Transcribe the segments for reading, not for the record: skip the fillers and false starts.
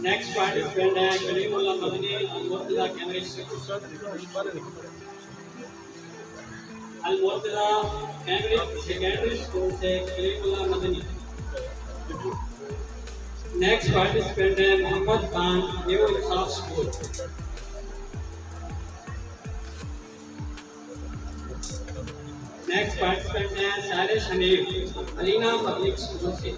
Next participant है Kalimullah Madani Al-Murtaza Cambridge secondary school से Kalimullah Madani. Next participant है Mohammad Khan new Insaf school. Next participant है सारिश हनीफ अलीना पब्लिक स्कूल से।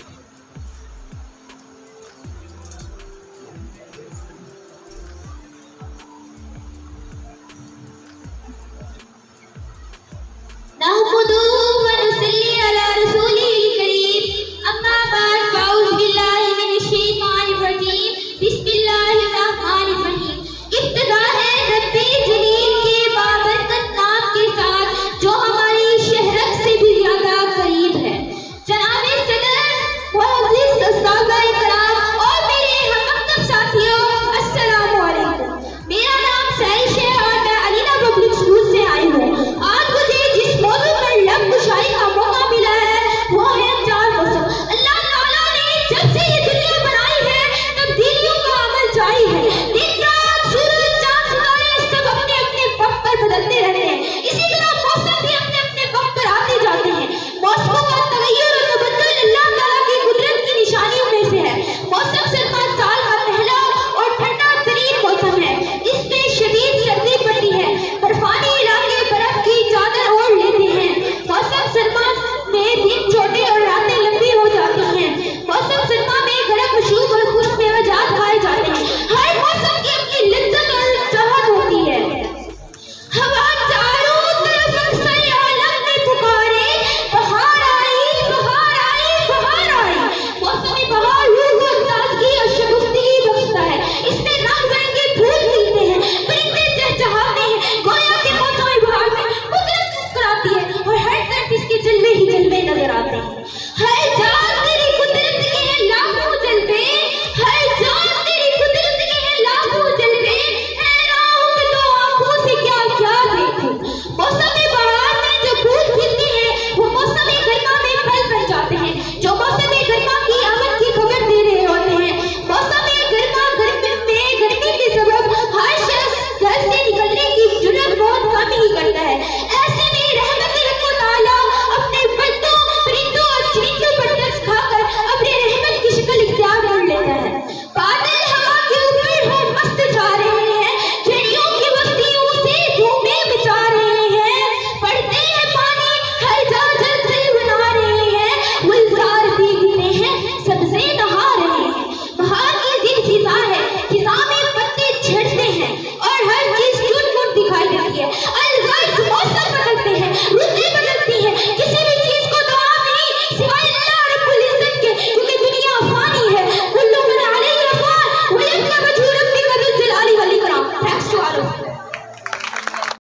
खिज़ा में पत्ते झड़ते हैं।